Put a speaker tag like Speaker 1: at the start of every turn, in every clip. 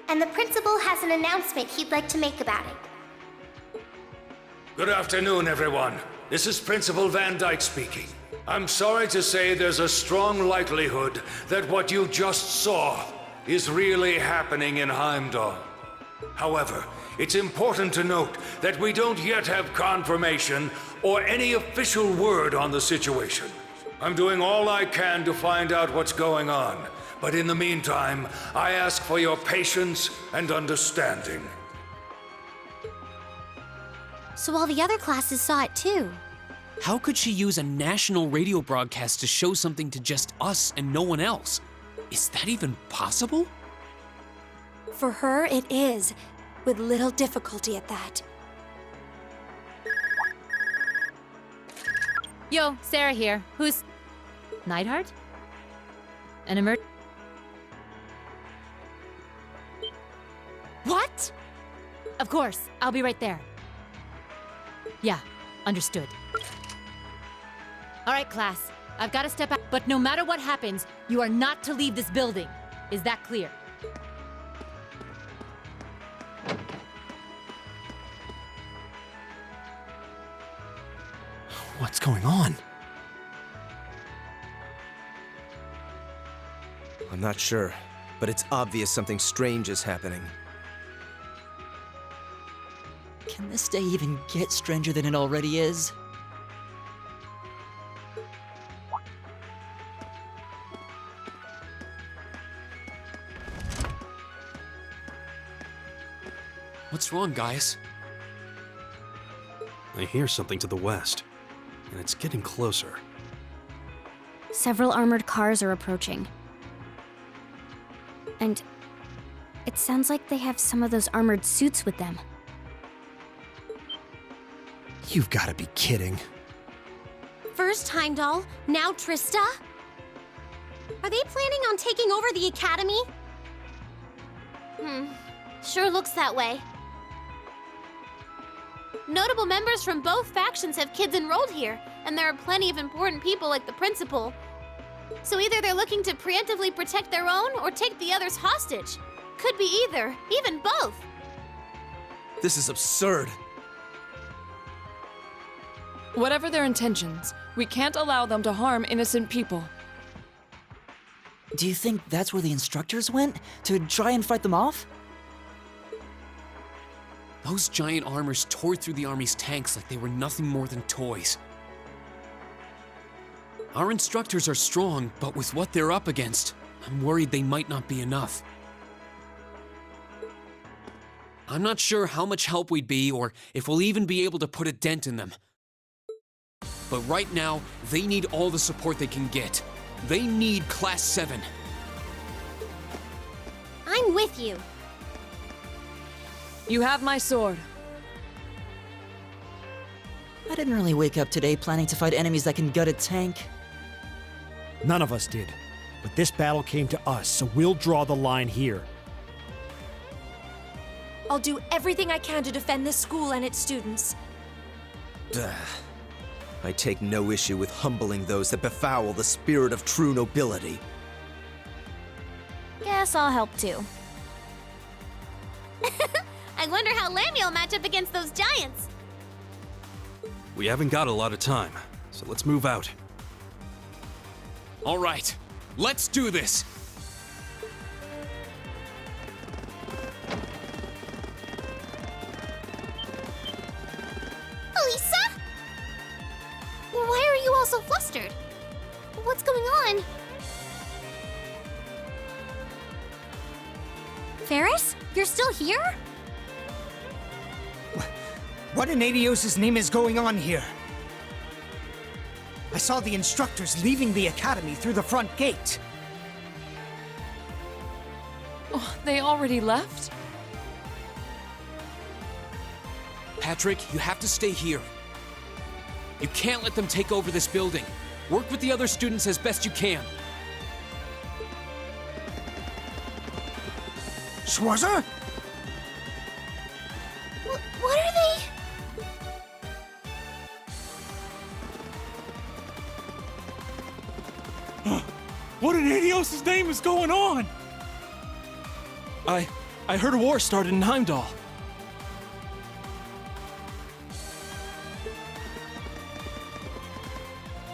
Speaker 1: and the principal has an announcement he'd like to make about it.
Speaker 2: Good afternoon, everyone. This is Principal Van Dyke speaking. I'm sorry to say there's a strong likelihood that what you just saw is really happening in Heimdall. However, it's important to note that we don't yet have confirmation or any official word on the situation. I'm doing all I can to find out what's going on, but in the meantime, I ask for your patience and understanding.
Speaker 1: So all the other classes saw it too.
Speaker 3: How could she use a national radio broadcast to show something to just us and no one else? Is that even possible?
Speaker 4: For her, it is, with little difficulty at that.
Speaker 5: Yo, Sarah here. Who's... Neidhart? An What? Of course, I'll be right there. Yeah, understood. All right, class. I've got to step out, but no matter what happens, you are not to leave this building. Is that clear?
Speaker 6: What's going on?
Speaker 7: I'm not sure, but it's obvious something strange is happening.
Speaker 8: Can this day even get stranger than it already is?
Speaker 3: What's wrong, guys?
Speaker 6: I hear something to the west, and it's getting closer.
Speaker 9: Several armored cars are approaching. And it sounds like they have some of those armored suits with them.
Speaker 6: You've got to be kidding.
Speaker 1: First Heimdall, now Trista? Are they planning on taking over the academy? Sure looks that way. Notable members from both factions have kids enrolled here, and there are plenty of important people like the principal. So either they're looking to preemptively protect their own or take the others hostage. Could be either, even both.
Speaker 7: This is absurd.
Speaker 10: Whatever their intentions, we can't allow them to harm innocent people.
Speaker 8: Do you think that's where the instructors went? To try and fight them off?
Speaker 3: Those giant armors tore through the army's tanks like they were nothing more than toys. Our instructors are strong, but with what they're up against, I'm worried they might not be enough. I'm not sure how much help we'd be or if we'll even be able to put a dent in them. But right now, they need all the support they can get. They need Class 7.
Speaker 1: I'm with you.
Speaker 10: You have my sword.
Speaker 8: I didn't really wake up today planning to fight enemies that can gut a tank.
Speaker 11: None of us did. But this battle came to us, so we'll draw the line here.
Speaker 4: I'll do everything I can to defend this school and its students.
Speaker 7: Duh. I take no issue with humbling those that befoul the spirit of true nobility.
Speaker 9: Guess I'll help too.
Speaker 1: I wonder how Lamia'll match up against those giants.
Speaker 6: We haven't got a lot of time, so let's move out.
Speaker 3: All right, let's do this!
Speaker 1: Elisa? Why are you all so flustered? What's going on? Ferris? You're still here?
Speaker 12: What in Adios' name is going on here? I saw the instructors leaving the academy through the front gate.
Speaker 10: Oh, they already left?
Speaker 3: Patrick, you have to stay here. You can't let them take over this building. Work with the other students as best you can.
Speaker 12: Schwarzer?
Speaker 1: What are they?
Speaker 11: What in Adios' name is going on?
Speaker 6: I heard a war started in Heimdall.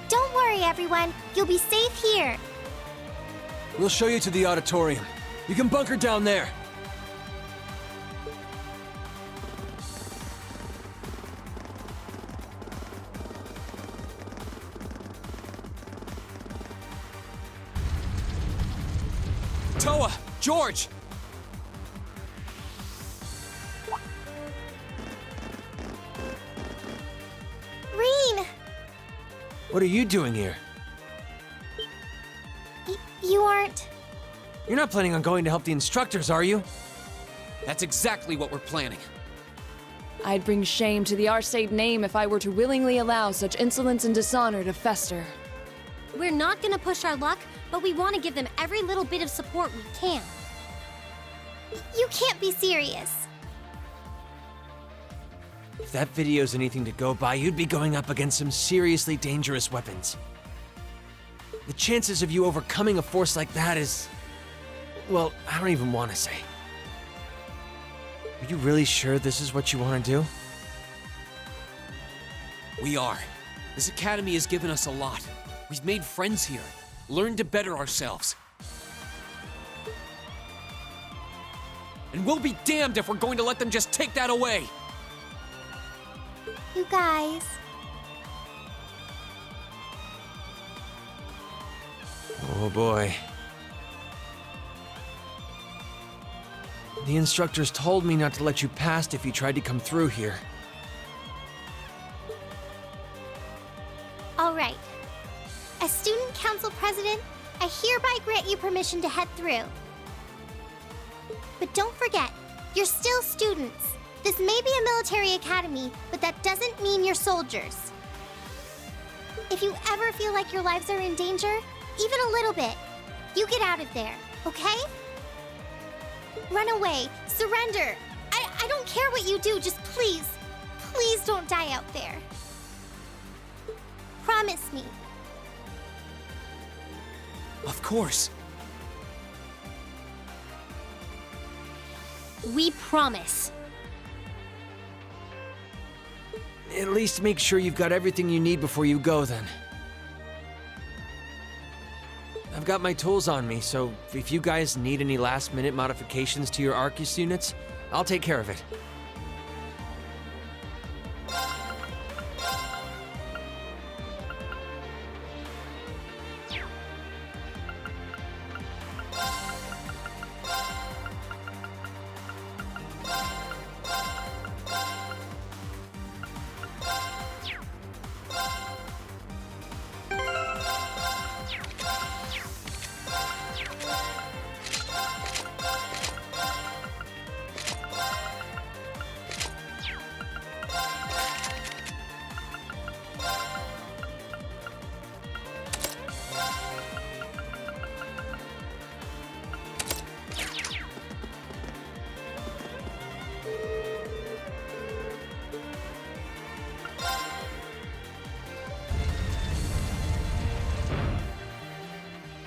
Speaker 9: Don't worry, everyone. You'll be safe here.
Speaker 13: We'll show you to the auditorium. You can bunker down there.
Speaker 3: Toa! George!
Speaker 9: Reen!
Speaker 13: What are you doing here?
Speaker 9: You aren't...
Speaker 13: You're not planning on going to help the instructors, are you?
Speaker 3: That's exactly what we're planning.
Speaker 10: I'd bring shame to the Arseid name if I were to willingly allow such insolence and dishonor to fester.
Speaker 9: We're not gonna push our luck, but we want to give them every little bit of support we can. You can't be serious.
Speaker 13: If that video's anything to go by, you'd be going up against some seriously dangerous weapons. The chances of you overcoming a force like that is... well, I don't even want to say. Are you really sure this is what you want to do?
Speaker 3: We are. This academy has given us a lot. We've made friends here, learned to better ourselves. And we'll be damned if we're going to let them just take that away!
Speaker 9: You guys...
Speaker 13: Oh boy. The instructors told me not to let you past if you tried to come through here.
Speaker 9: All right. As student council president, I hereby grant you permission to head through. But don't forget, you're still students. This may be a military academy, but that doesn't mean you're soldiers. If you ever feel like your lives are in danger, even a little bit, you get out of there, okay? Run away, surrender. I don't care what you do, just please, please don't die out there. Promise me.
Speaker 3: Of course.
Speaker 9: We promise.
Speaker 13: At least make sure you've got everything you need before you go, then. I've got my tools on me, so if you guys need any last-minute modifications to your Arcus units, I'll take care of it.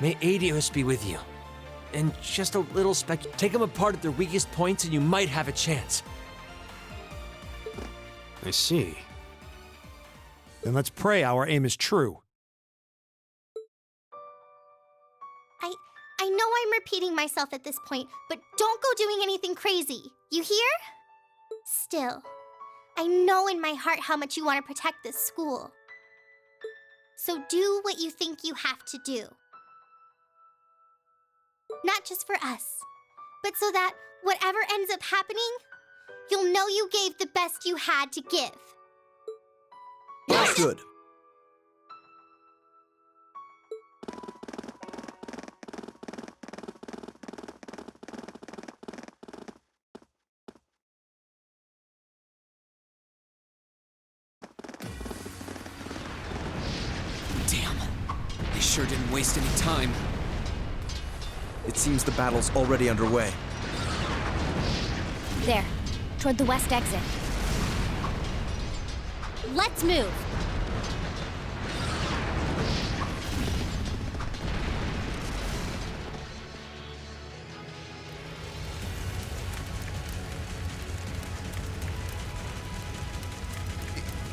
Speaker 13: May Adios be with you. And just a little take them apart at their weakest points and you might have a chance.
Speaker 6: I see.
Speaker 11: Then let's pray our aim is true.
Speaker 9: I know I'm repeating myself at this point, but don't go doing anything crazy. You hear? Still, I know in my heart how much you want to protect this school. So do what you think you have to do. Not just for us, but so that whatever ends up happening, you'll know you gave the best you had to give.
Speaker 7: That's good.
Speaker 3: Damn. They sure didn't waste any time.
Speaker 7: It seems the battle's already underway.
Speaker 9: There, toward the west exit. Let's move.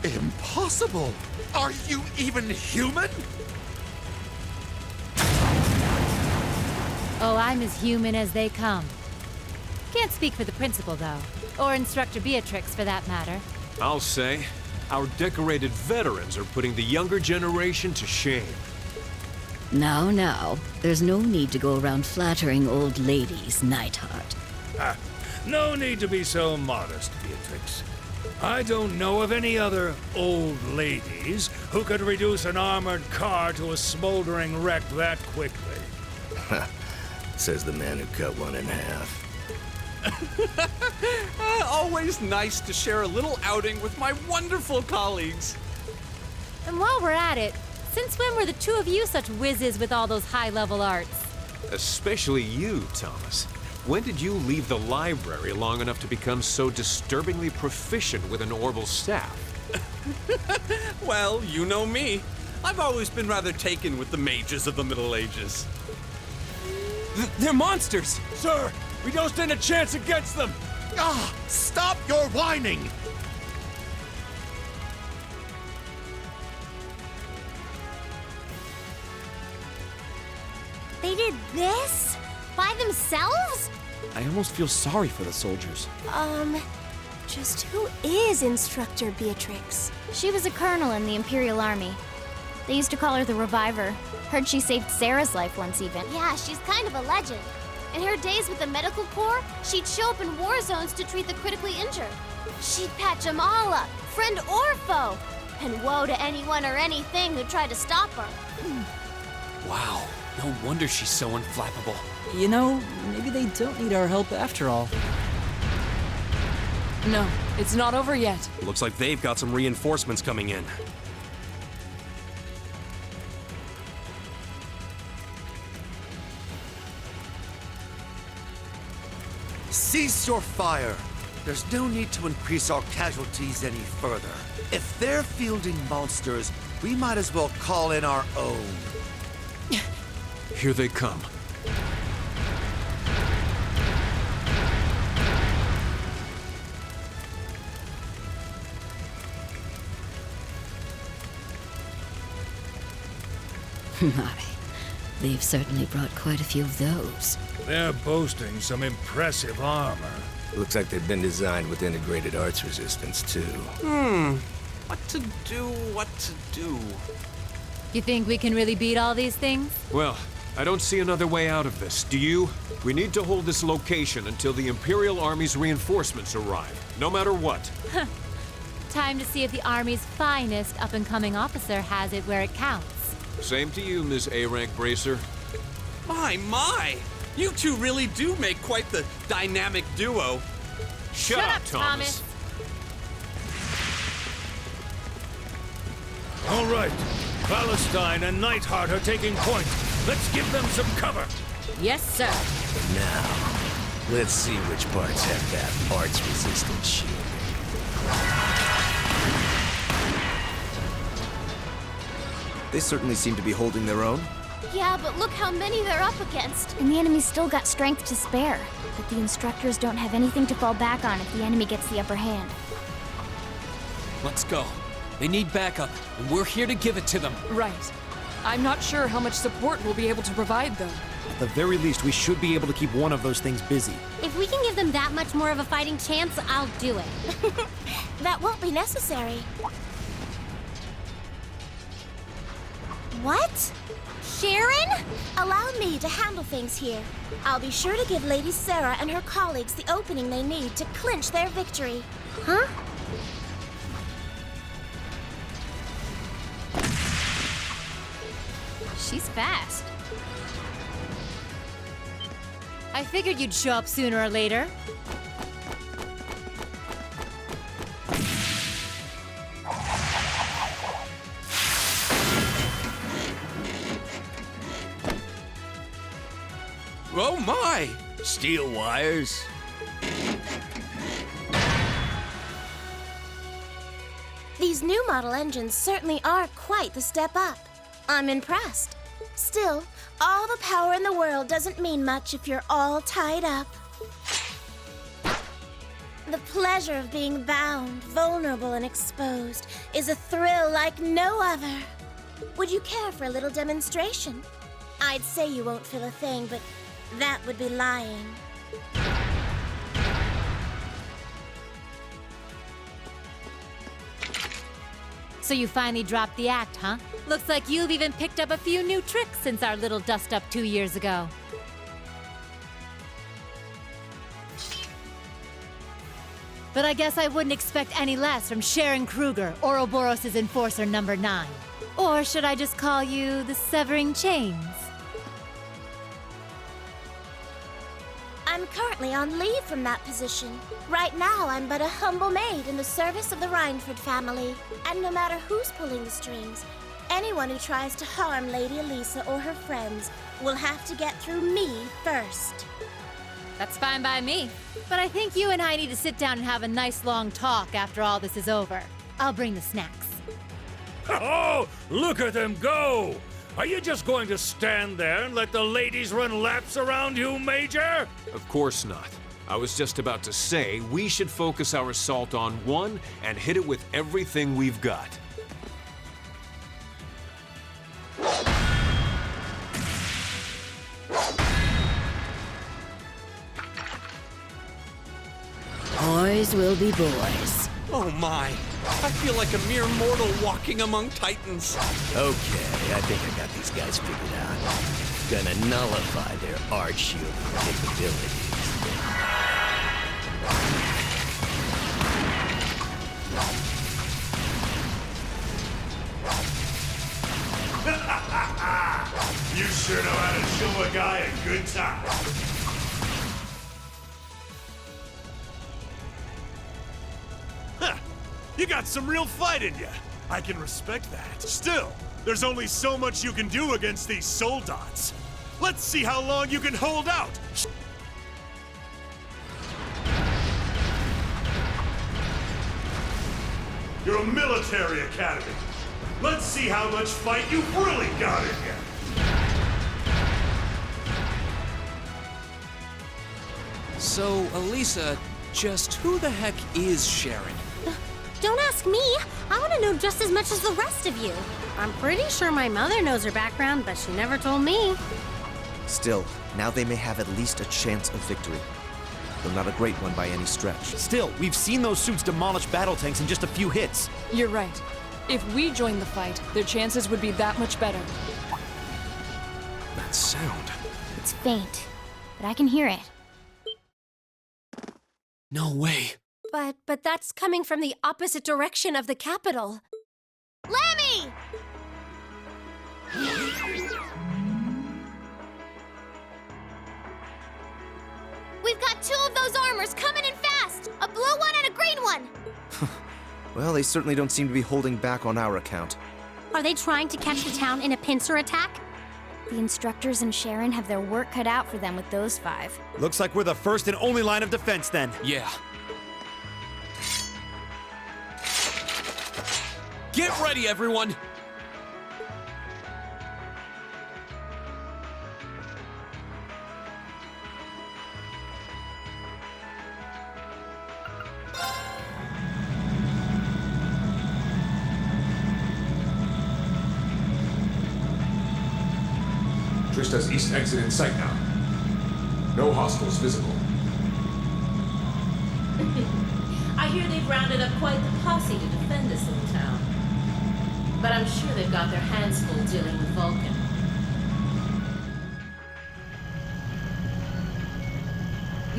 Speaker 14: Impossible! Are you even human?
Speaker 5: Oh, I'm as human as they come. Can't speak for the principal, though. Or Instructor Beatrix, for that matter.
Speaker 6: I'll say, our decorated veterans are putting the younger generation to shame.
Speaker 15: Now, there's no need to go around flattering old ladies, Neidhart.
Speaker 2: No need to be so modest, Beatrix. I don't know of any other old ladies who could reduce an armored car to a smoldering wreck that quickly.
Speaker 16: Says the man who cut one in half.
Speaker 14: Always nice to share a little outing with my wonderful colleagues.
Speaker 5: And while we're at it, since when were the two of you such whizzes with all those high-level arts?
Speaker 6: Especially you, Thomas. When did you leave the library long enough to become so disturbingly proficient with an orbital staff?
Speaker 14: Well, you know me. I've always been rather taken with the mages of the Middle Ages.
Speaker 13: They're monsters!
Speaker 11: Sir, we don't stand a chance against them!
Speaker 14: Ah, stop your whining!
Speaker 9: They did this? By themselves?
Speaker 11: I almost feel sorry for the soldiers.
Speaker 4: Just who is Instructor Beatrix?
Speaker 9: She was a colonel in the Imperial Army. They used to call her the Reviver. Heard she saved Sarah's life once even. Yeah, she's kind of a legend. In her days with the medical corps, she'd show up in war zones to treat the critically injured. She'd patch them all up, friend or foe. And woe to anyone or anything who tried to stop her.
Speaker 3: Wow, no wonder she's so unflappable.
Speaker 8: You know, maybe they don't need our help after all.
Speaker 10: No, it's not over yet.
Speaker 6: Looks like they've got some reinforcements coming in.
Speaker 14: Cease your fire! There's no need to increase our casualties any further. If they're fielding monsters, we might as well call in our own.
Speaker 6: Here they come.
Speaker 15: My, they've certainly brought quite a few of those.
Speaker 2: They're boasting some impressive armor.
Speaker 16: Looks like they've been designed with integrated arts resistance, too.
Speaker 14: What to do?
Speaker 5: You think we can really beat all these things?
Speaker 6: Well, I don't see another way out of this. Do you? We need to hold this location until the Imperial Army's reinforcements arrive, no matter what.
Speaker 5: Time to see if the Army's finest up-and-coming officer has it where it counts.
Speaker 6: Same to you, Miss A-Rank Bracer.
Speaker 14: My! You two really do make quite the dynamic duo.
Speaker 6: Shut up, Thomas.
Speaker 2: All right, Palestine and Neidhart are taking point. Let's give them some cover.
Speaker 5: Yes, sir.
Speaker 16: Now, let's see which parts have that arts-resistant shield.
Speaker 7: They certainly seem to be holding their own.
Speaker 1: Yeah, but look how many they're up against.
Speaker 9: And the enemy's still got strength to spare. But the instructors don't have anything to fall back on if the enemy gets the upper hand.
Speaker 3: Let's go. They need backup, and we're here to give it to them.
Speaker 10: Right. I'm not sure how much support we'll be able to provide, though.
Speaker 11: At the very least, we should be able to keep one of those things busy.
Speaker 9: If we can give them that much more of a fighting chance, I'll do it. That won't be necessary. What? Sharon? Allow me to handle things here. I'll be sure to give Lady Sarah and her colleagues the opening they need to clinch their victory. Huh?
Speaker 1: She's fast.
Speaker 5: I figured you'd show up sooner or later.
Speaker 14: Oh my!
Speaker 16: Steel wires?
Speaker 9: These new model engines certainly are quite the step up. I'm impressed. Still, all the power in the world doesn't mean much if you're all tied up.
Speaker 17: The pleasure of being bound, vulnerable, and exposed is a thrill like no other. Would you care for a little demonstration? I'd say you won't feel a thing, but that would be lying.
Speaker 5: So you finally dropped the act, huh? Looks like you've even picked up a few new tricks since our little dust-up 2 years ago. But I guess I wouldn't expect any less from Sharon Kruger, Ouroboros' Enforcer number 9. Or should I just call you the Severing Chains?
Speaker 17: I'm currently on leave from that position. Right now, I'm but a humble maid in the service of the Rhineford family. And no matter who's pulling the strings, anyone who tries to harm Lady Elisa or her friends will have to get through me first.
Speaker 5: That's fine by me. But I think you and I need to sit down and have a nice long talk after all this is over. I'll bring the snacks.
Speaker 2: Oh, look at them go! Are you just going to stand there and let the ladies run laps around you, Major?
Speaker 6: Of course not. I was just about to say we should focus our assault on one and hit it with everything we've got.
Speaker 15: Boys will be boys.
Speaker 3: Oh my! I feel like a mere mortal walking among titans.
Speaker 16: Okay, I think I got these guys figured out. Gonna nullify their arch-shielding capabilities.
Speaker 18: You sure know how to show a guy a good time. You got some real fight in you. I can respect that. Still, there's only so much you can do against these soldats. Let's see how long you can hold out. You're a military academy. Let's see how much fight you've really got in you.
Speaker 3: So, Elisa, just who the heck is Sharon?
Speaker 1: Don't ask me. I want to know just as much as the rest of you. I'm pretty sure my mother knows her background, but she never told me.
Speaker 7: Still, now they may have at least a chance of victory. Though not a great one by any stretch.
Speaker 11: Still, we've seen those suits demolish battle tanks in just a few hits.
Speaker 10: You're right. If we join the fight, their chances would be that much better.
Speaker 3: That sound.
Speaker 9: It's faint, but I can hear it.
Speaker 3: No way.
Speaker 4: But that's coming from the opposite direction of the capital.
Speaker 1: Lemmy! We've got 2 of those armors coming in fast! A blue one and a green one!
Speaker 7: Well, they certainly don't seem to be holding back on our account.
Speaker 9: Are they trying to catch the town in a pincer attack? The instructors and Sharon have their work cut out for them with those 5.
Speaker 11: Looks like we're the first and only line of defense then.
Speaker 3: Yeah. Get ready, everyone!
Speaker 19: Trista's east exit in sight now. No hostiles visible.
Speaker 20: I hear they've rounded up quite the posse to defend this little town. But I'm sure they've got their hands full dealing with Vulcan.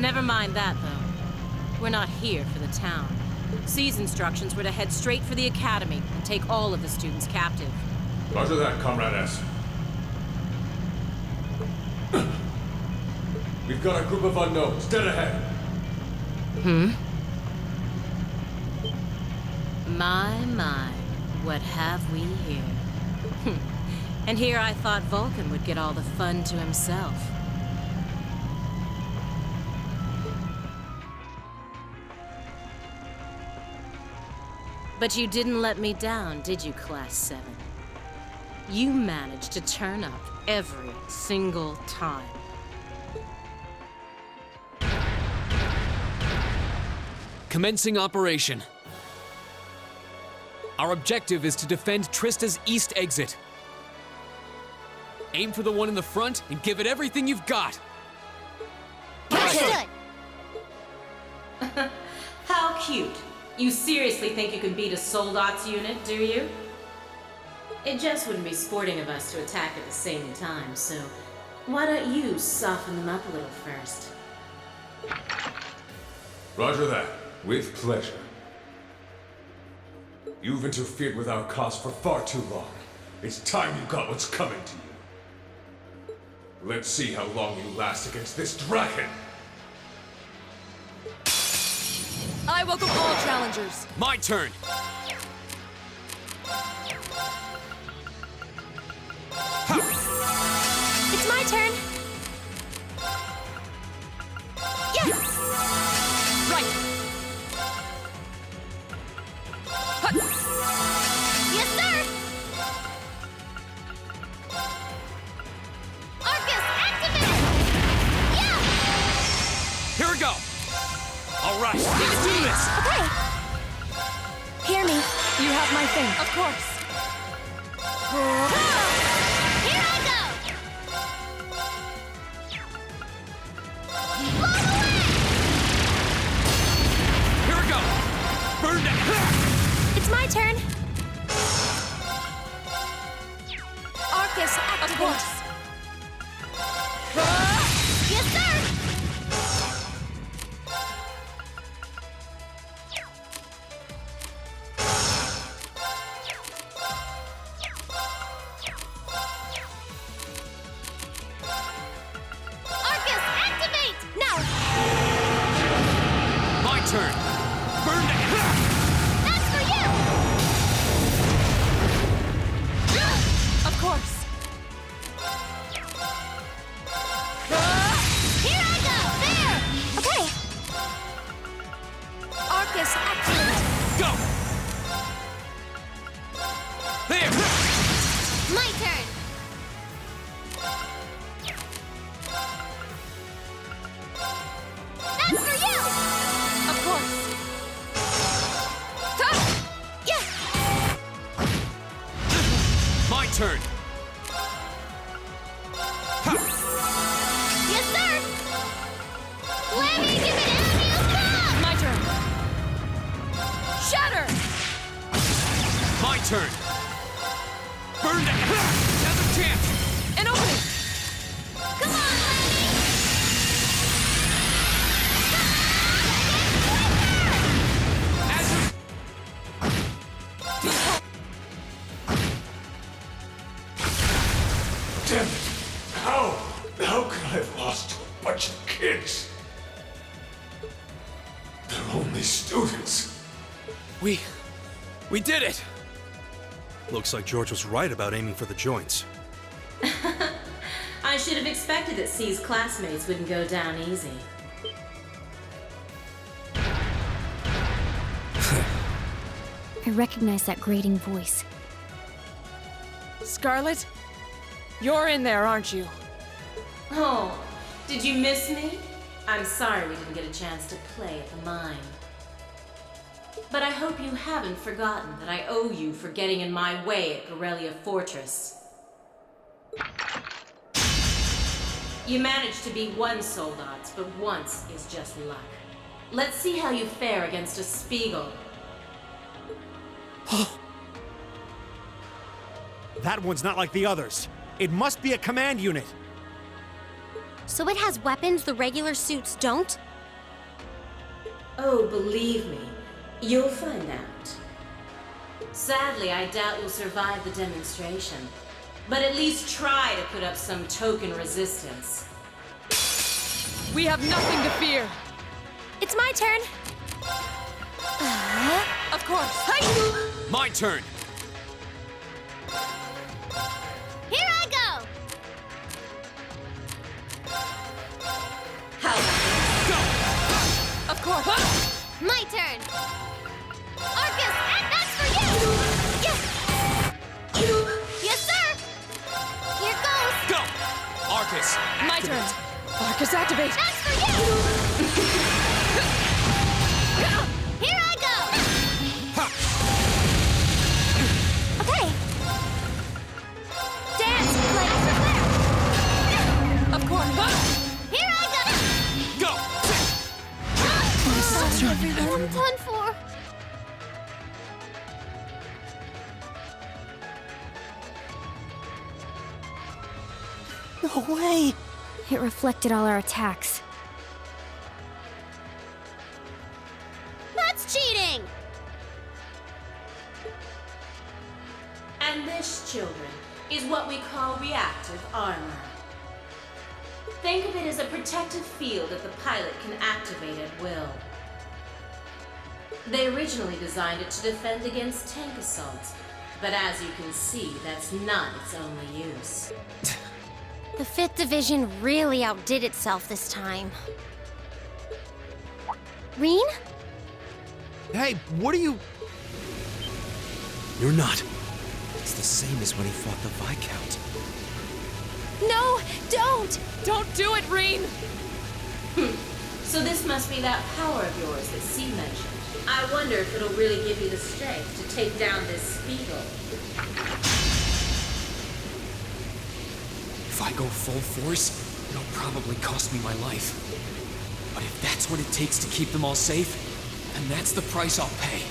Speaker 20: Never mind that, though. We're not here for the town. C's instructions were to head straight for the Academy and take all of the students captive.
Speaker 19: Roger that, Comrade S. We've got a group of unknowns dead ahead.
Speaker 20: My, what have we here? And here I thought Vulcan would get all the fun to himself. But you didn't let me down, did you, Class 7? You managed to turn up every single time.
Speaker 3: Commencing operation. Our objective is to defend Trista's east exit. Aim for the one in the front and give it everything you've got.
Speaker 1: Understood.
Speaker 20: How cute. You seriously think you can beat a Soldot's unit, do you? It just wouldn't be sporting of us to attack at the same time, so why don't you soften them up a little first?
Speaker 19: Roger that. With pleasure. You've interfered with our cause for far too long. It's time you got what's coming to you. Let's see how long you last against this dragon!
Speaker 10: I welcome all challengers.
Speaker 3: My turn.
Speaker 1: It's my turn. Yes!
Speaker 10: Right.
Speaker 1: Yes, sir! Arcus, activate! Yeah!
Speaker 3: Here we go. All right, let's do this.
Speaker 1: Okay.
Speaker 10: Hear me. You have my thing. Of course.
Speaker 1: Here I go! Blow away!
Speaker 3: Here we go. Burn down.
Speaker 1: It's my turn. Arcus, activate.
Speaker 10: Of course.
Speaker 1: Yes, sir! Arcus, activate! Now!
Speaker 3: My turn. Burn down.
Speaker 1: That's for you!
Speaker 10: Of course.
Speaker 1: Here I go! There! Okay. Arcus, activate.
Speaker 3: Go. There.
Speaker 1: My turn. That's for you!
Speaker 10: Of course.
Speaker 1: Yeah!
Speaker 3: My turn.
Speaker 1: Yes, sir! Let me give it Amneal's Cup!
Speaker 10: My turn. Shatter.
Speaker 3: My turn. Burn down. Another chance.
Speaker 10: An opening.
Speaker 1: Come on, Lenny!
Speaker 19: Damn it! How? How could I have lost to a bunch of kids? They're only students.
Speaker 3: We did it.
Speaker 7: Looks like George was right about aiming for the joints.
Speaker 20: I should have expected that C's classmates wouldn't go down easy.
Speaker 1: I recognize that grating voice.
Speaker 10: Scarlet, you're in there, aren't you?
Speaker 20: Oh, did you miss me? I'm sorry we didn't get a chance to play at the mine. But I hope you haven't forgotten that I owe you for getting in my way at Corellia Fortress. You managed to beat one Soldot's, but once is just luck. Let's see how you fare against a Spiegel.
Speaker 11: That one's not like the others. It must be a command unit.
Speaker 9: So it has weapons the regular suits don't?
Speaker 20: Oh, believe me, you'll find out. Sadly, I doubt you'll survive the demonstration, but at least try to put up some token resistance.
Speaker 10: We have nothing to fear.
Speaker 1: It's my turn.
Speaker 10: Of course.
Speaker 3: My turn.
Speaker 1: Here I go!
Speaker 20: How about
Speaker 3: Go.
Speaker 10: Of course.
Speaker 1: My turn. Arcus, and that's for you! Yes! Yes, sir! Here goes!
Speaker 3: Go. Arcus.
Speaker 10: My
Speaker 3: activate.
Speaker 10: turn. Arcus, activate.
Speaker 1: That's for you! I'm done for.
Speaker 12: No way!
Speaker 9: It reflected all our attacks.
Speaker 1: That's cheating!
Speaker 20: And this, children, is what we call reactive armor. Think of it as a protective field that the pilot can activate at will. They originally designed it to defend against tank assaults, but as you can see, that's not its only use.
Speaker 9: The 5th Division really outdid itself this time. Reen?
Speaker 7: Hey, what are you... You're not. It's the same as when he fought the Viscount.
Speaker 10: No! Don't!
Speaker 5: Don't do it, Reen!
Speaker 20: So this must be that power of yours that C mentioned. I wonder if it'll really give you the strength to take down this Spiegel.
Speaker 3: If I go full force, it'll probably cost me my life. But if that's what it takes to keep them all safe, then that's the price I'll pay.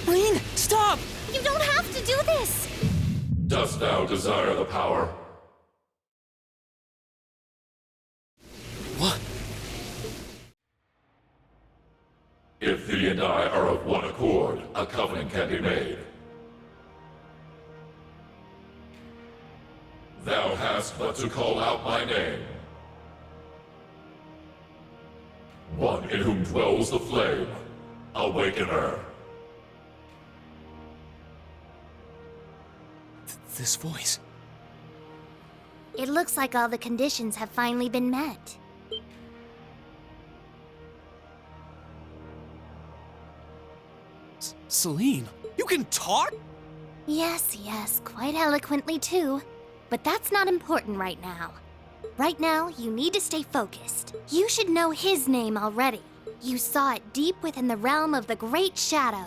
Speaker 12: Reen, stop!
Speaker 9: You don't have to do this!
Speaker 19: Dost thou desire the power?
Speaker 3: What?
Speaker 19: If thee and I are of one accord, a covenant can be made. Thou hast but to call out my name. One in whom dwells the flame, Awakener.
Speaker 3: This voice.
Speaker 9: It looks like all the conditions have finally been met.
Speaker 3: Celine, you can talk?
Speaker 9: Yes, quite eloquently too. But that's not important right now. Right now, you need to stay focused. You should know his name already. You saw it deep within the realm of the Great Shadow.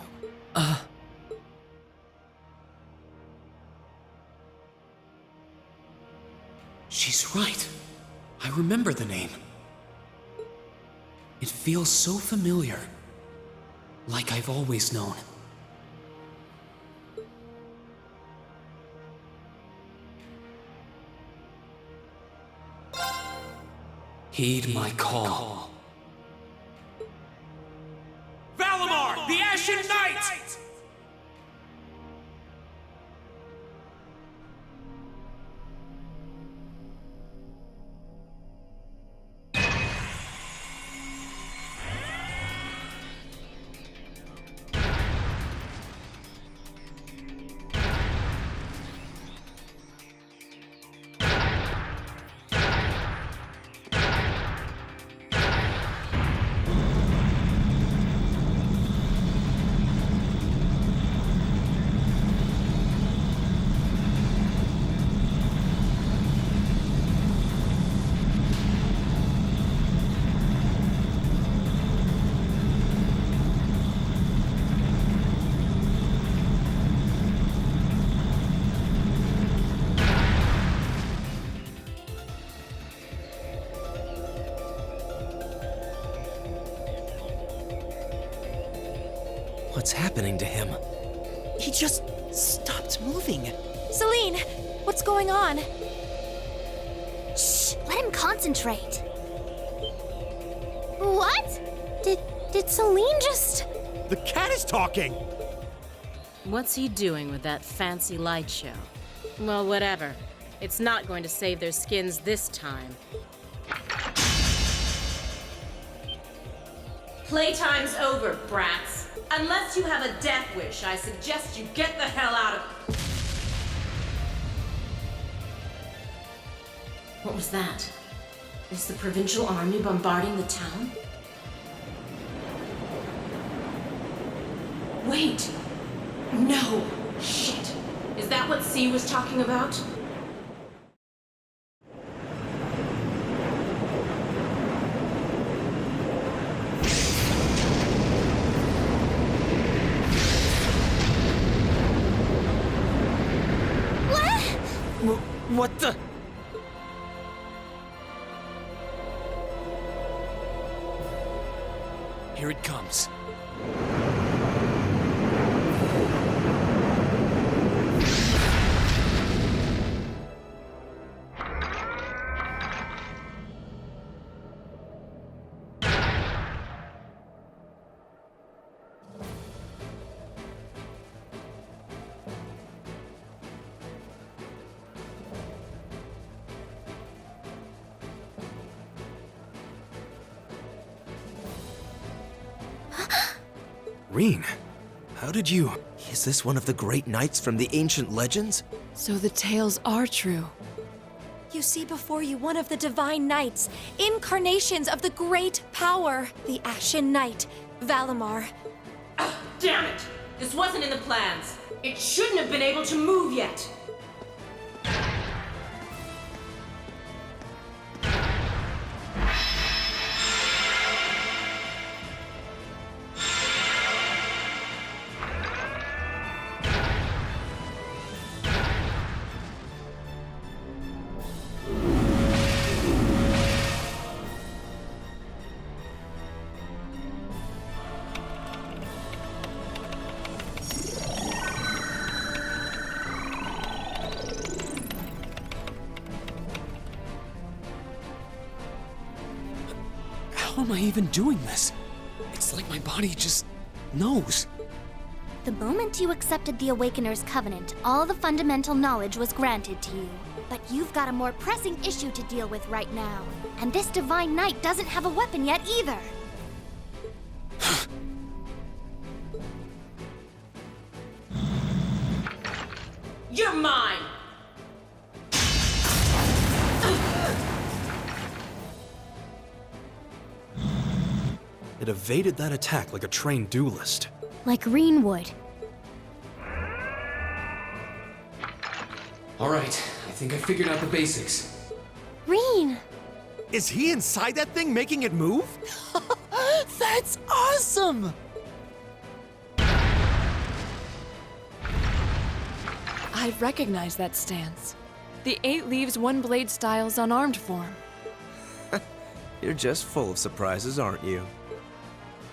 Speaker 3: She's right. I remember the name. It feels so familiar. Like I've always known. Heed my call.
Speaker 21: Valimar, the Ashen Knight!
Speaker 7: What's happening to him?
Speaker 12: He just stopped moving.
Speaker 10: Celine, what's going on?
Speaker 9: Shh, let him concentrate. What? Did Celine just...
Speaker 11: The cat is talking!
Speaker 20: What's he doing with that fancy light show? Well, whatever. It's not going to save their skins this time. Playtime's over, brats. Unless you have a death wish, I suggest you get the hell out of... What was that? Is the Provincial Army bombarding the town? Wait! No! Shit! Is that what C was talking about?
Speaker 12: What the?
Speaker 3: Here it comes.
Speaker 7: Rean, how did you... Is this one of the great knights from the ancient legends?
Speaker 10: So the tales are true.
Speaker 4: You see before you one of the Divine Knights, incarnations of the great power, the Ashen Knight, Valimar.
Speaker 20: Damn it! This wasn't in the plans. It shouldn't have been able to move yet.
Speaker 3: How am I even doing this? It's like my body just knows.
Speaker 9: The moment you accepted the Awakener's Covenant, all the fundamental knowledge was granted to you. But you've got a more pressing issue to deal with right now. And this Divine Knight doesn't have a weapon yet either.
Speaker 20: You're mine!
Speaker 7: It evaded that attack like a trained duelist.
Speaker 9: Like Rean would.
Speaker 3: All right, I think I figured out the basics.
Speaker 9: Rean!
Speaker 11: Is he inside that thing making it move? That's awesome!
Speaker 10: I recognize that stance. The 8 Leaves One Blade style's unarmed form.
Speaker 7: You're just full of surprises, aren't you?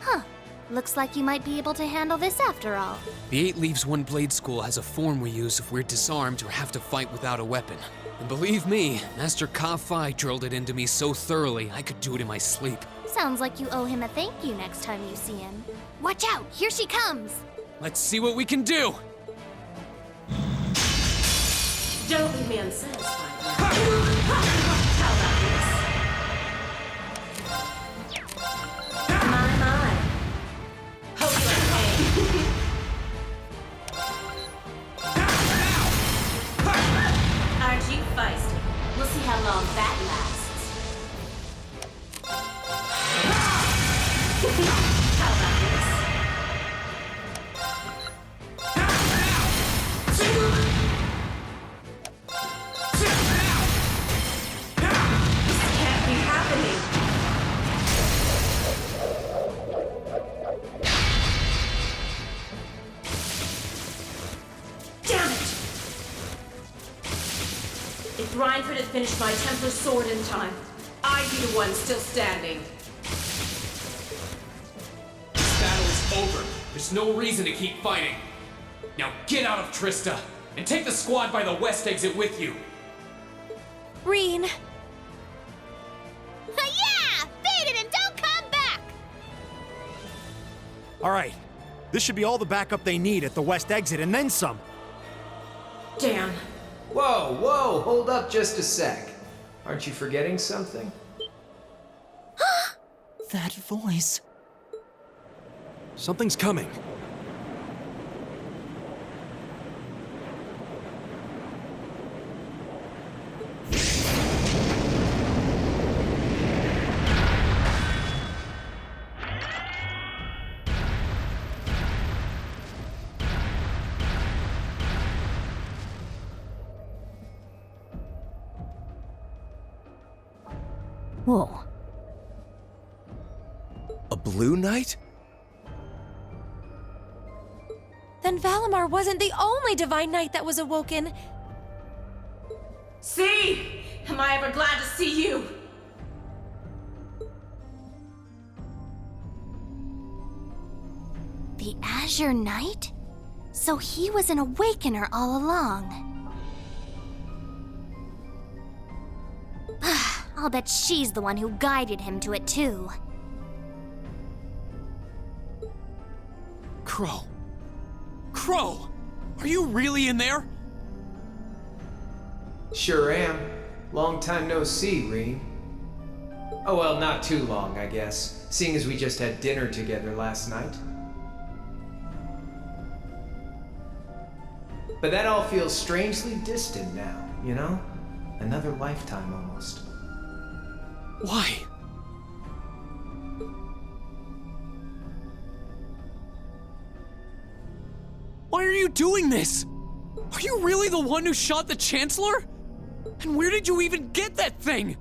Speaker 9: Huh. Looks like you might be able to handle this after all.
Speaker 3: The 8 Leaves One Blade School has a form we use if we're disarmed or have to fight without a weapon. And believe me, Master Ka-Fai drilled it into me so thoroughly I could do it in my sleep.
Speaker 9: Sounds like you owe him a thank you next time you see him. Watch out! Here she comes!
Speaker 3: Let's see what we can do!
Speaker 20: Don't leave me unsatisfied. How about this? My. Hope you're okay. Aren't you feisty? We'll see how long that lasts. How about this? This can't be happening. Damn it! If Reinford had finished my Templar sword in time, I'd be the one still standing.
Speaker 3: This battle is over. There's no reason to keep fighting. Now get out of Trista, and take the squad by the west exit with you.
Speaker 4: Rean!
Speaker 9: Yeah! Beat it and don't come back!
Speaker 11: All right. This should be all the backup they need at the west exit and then some.
Speaker 20: Damn.
Speaker 13: Whoa, whoa, hold up just a sec. Aren't you forgetting something?
Speaker 11: That voice. Something's coming.
Speaker 4: Whoa.
Speaker 7: A blue knight?
Speaker 4: Then Valimar wasn't the only Divine Knight that was awoken.
Speaker 20: See? Am I ever glad to see you?
Speaker 9: The Azure Knight? So he was an Awakener all along. I'll bet she's the one who guided him to it too.
Speaker 3: Crow. Crow! Are you really in there?
Speaker 13: Sure am. Long time no see, Rean. Oh well, not too long, I guess, seeing as we just had dinner together last night. But that all feels strangely distant now, you know? Another lifetime almost.
Speaker 3: Why? Why are you doing this? Are you really the one who shot the Chancellor? And where did you even get that thing?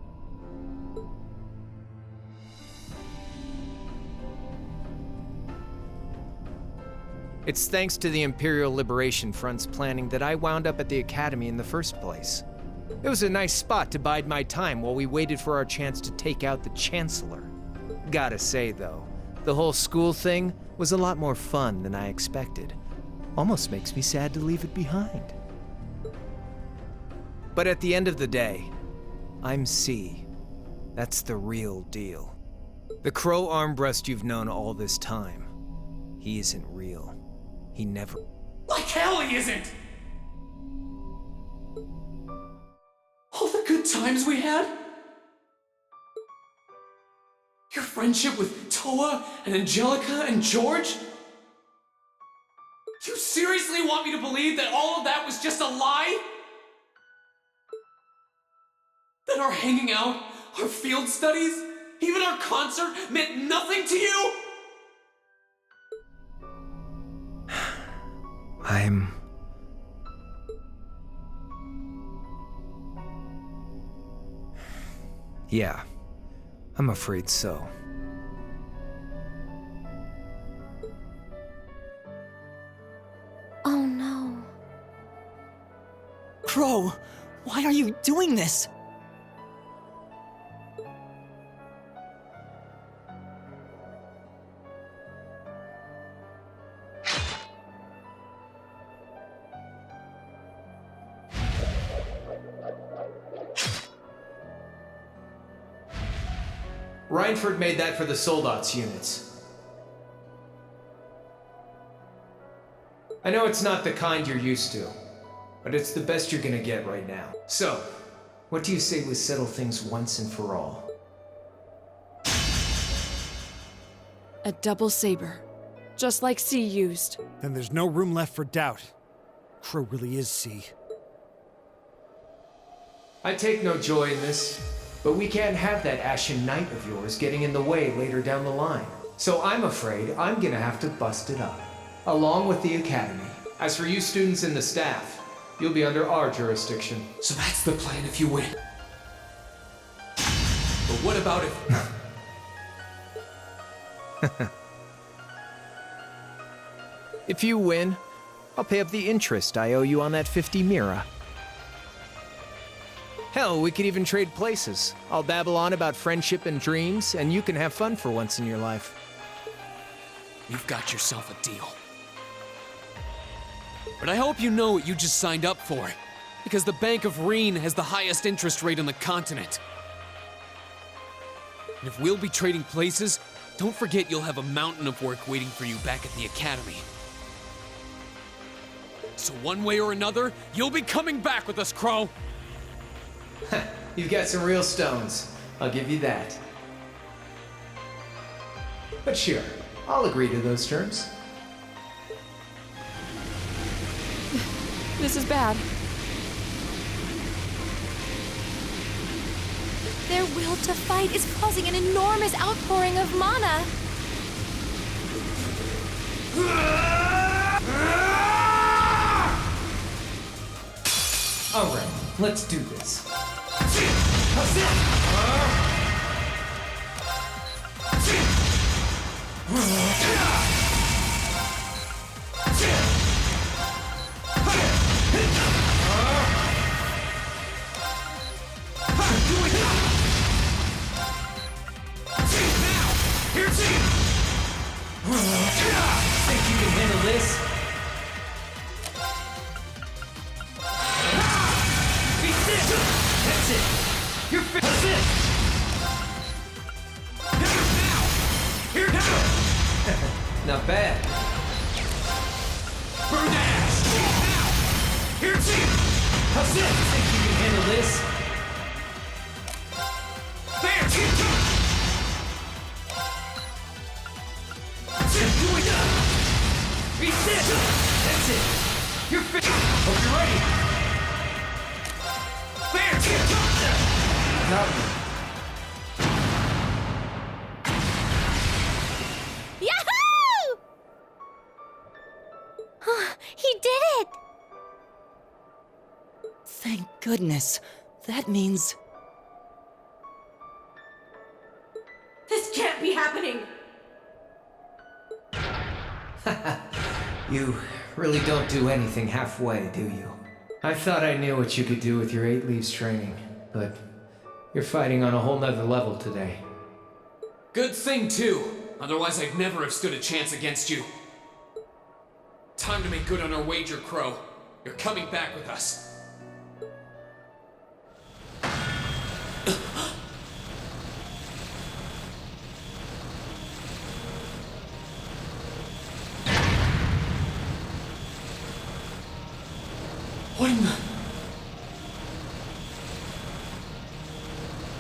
Speaker 13: It's thanks to the Imperial Liberation Front's planning that I wound up at the Academy in the first place. It was a nice spot to bide my time while we waited for our chance to take out the Chancellor. Gotta say, though, the whole school thing was a lot more fun than I expected. Almost makes me sad to leave it behind. But at the end of the day, I'm C. That's the real deal. The Crow Armbrust you've known all this time, he isn't real. He never...
Speaker 21: Like hell he isn't! All the good times we had? Your friendship with Toa and Angelica and George? You seriously want me to believe that all of that was just a lie? That our hanging out, our field studies, even our concert meant nothing to you?
Speaker 13: Yeah, I'm afraid so.
Speaker 9: Oh no.
Speaker 12: Crow, why are you doing this?
Speaker 13: Reinford made that for the Soldats units. I know it's not the kind you're used to, but it's the best you're gonna get right now. So, what do you say we settle things once and for all?
Speaker 10: A double saber, just like C used.
Speaker 11: Then there's no room left for doubt. Crow really is C.
Speaker 13: I take no joy in this, but we can't have that Ashen Knight of yours getting in the way later down the line. So I'm afraid I'm gonna have to bust it up, along with the Academy. As for you students and the staff, you'll be under our jurisdiction.
Speaker 21: So that's the plan if you win. But what about if...
Speaker 13: If you win, I'll pay up the interest I owe you on that 50 Mira. Hell, we could even trade places. I'll babble on about friendship and dreams, and you can have fun for once in your life.
Speaker 3: You've got yourself a deal. But I hope you know what you just signed up for, because the Bank of Reen has the highest interest rate on the continent. And if we'll be trading places, don't forget you'll have a mountain of work waiting for you back at the Academy. So one way or another, you'll be coming back with us, Crow!
Speaker 13: You've got some real stones. I'll give you that. But sure, I'll agree to those terms.
Speaker 10: This is bad.
Speaker 4: Their will to fight is causing an enormous outpouring of mana.
Speaker 13: All right, let's do this. Think you can Not bad.
Speaker 21: Burn that ash! Now! Here, team!
Speaker 13: How's this? Think you can handle this?
Speaker 21: There, team! Doing that!
Speaker 13: Beat this! That's it! You're finished! Hope you're ready!
Speaker 21: There, team!
Speaker 13: Got me.
Speaker 9: Yahoo! He did it!
Speaker 12: Thank goodness. That means...
Speaker 20: This can't be happening!
Speaker 13: You really don't do anything halfway, do you? I thought I knew what you could do with your 8 leaves training, but you're fighting on a whole nother level today.
Speaker 3: Good thing, too. Otherwise, I'd never have stood a chance against you. Time to make good on our wager, Crow. You're coming back with us. What in the...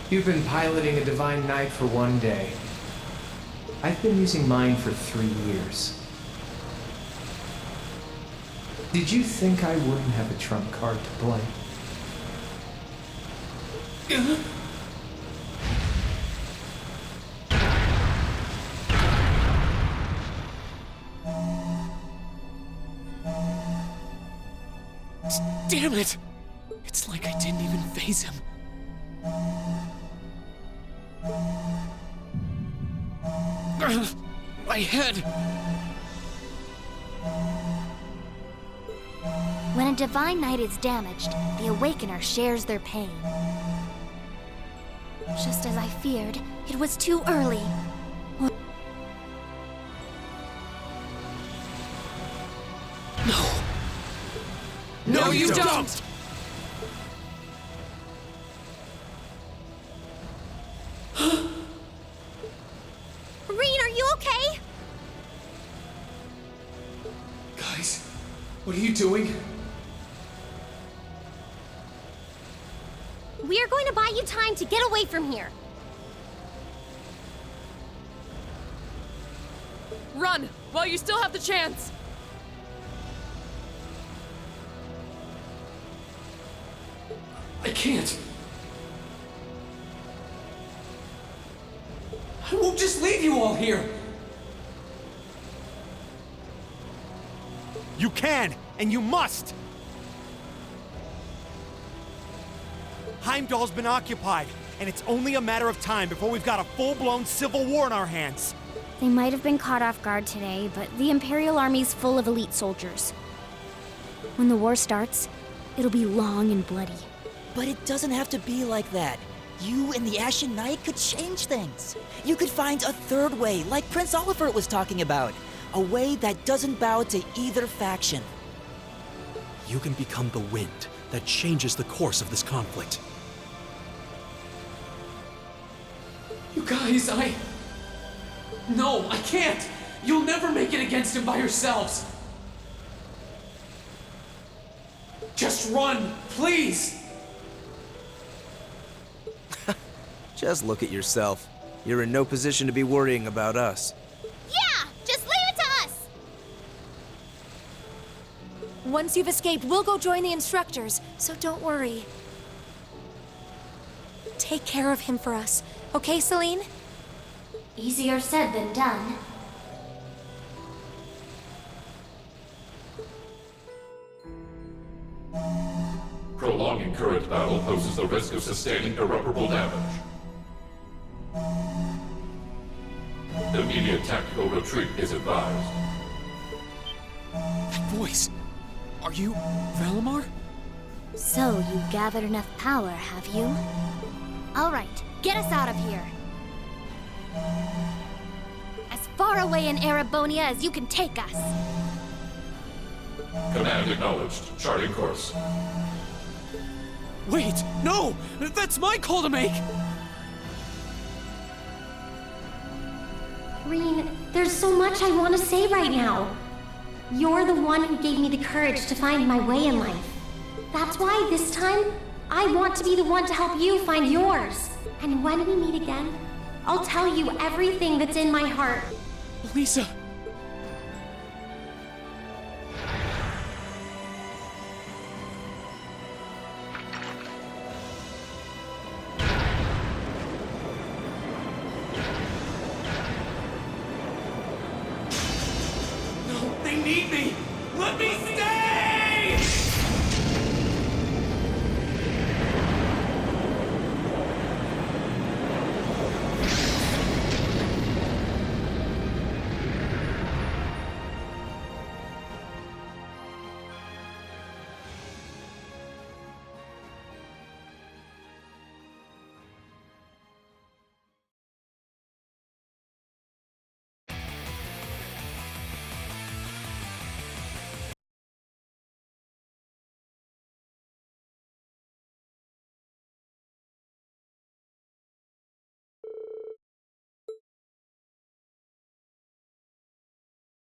Speaker 13: You've been piloting a Divine Knight for 1 day. I've been using mine for 3 years. Did you think I wouldn't have a trump card to play?
Speaker 3: Damn it! It's like I didn't even phase him. My head!
Speaker 9: When a Divine Knight is damaged, the Awakener shares their pain. Just as I feared, it was too early.
Speaker 3: No, you don't!
Speaker 9: Rean, are you okay?
Speaker 3: Guys, what are you doing?
Speaker 9: We are going to buy you time to get away from here.
Speaker 10: Run, while you still have the chance!
Speaker 3: I can't. I won't just leave you all here.
Speaker 11: You can, and you must! Heimdall's been occupied, and it's only a matter of time before we've got a full-blown civil war on our hands.
Speaker 9: They might have been caught off guard today, but the Imperial Army's full of elite soldiers. When the war starts, it'll be long and bloody.
Speaker 12: But it doesn't have to be like that. You and the Ashen Knight could change things. You could find a third way, like Prince Oliver was talking about. A way that doesn't bow to either faction.
Speaker 11: You can become the wind that changes the course of this conflict.
Speaker 3: You guys, No, I can't! You'll never make it against him by yourselves! Just run, please!
Speaker 7: Just look at yourself. You're in no position to be worrying about us.
Speaker 9: Yeah! Just leave it to us!
Speaker 4: Once you've escaped, we'll go join the instructors, so don't worry. Take care of him for us, okay, Celine?
Speaker 9: Easier said than done.
Speaker 8: Prolonging current battle poses the risk of sustaining irreparable damage. Immediate tactical retreat is advised.
Speaker 3: That voice! Are you Valimar?
Speaker 9: So, you gathered enough power, have you? All right, get us out of here. As far away in Erebonia as you can take us.
Speaker 8: Command acknowledged. Charting course.
Speaker 3: Wait, no! That's my call to make!
Speaker 9: Rean,
Speaker 17: There's so much I want to say right now. You're the one who gave me the courage to find my way in life. That's why this time, I want to be the one to help you find yours. And when we meet again, I'll tell you everything that's in my heart.
Speaker 3: Lisa!
Speaker 21: No, they need me! Let me stay!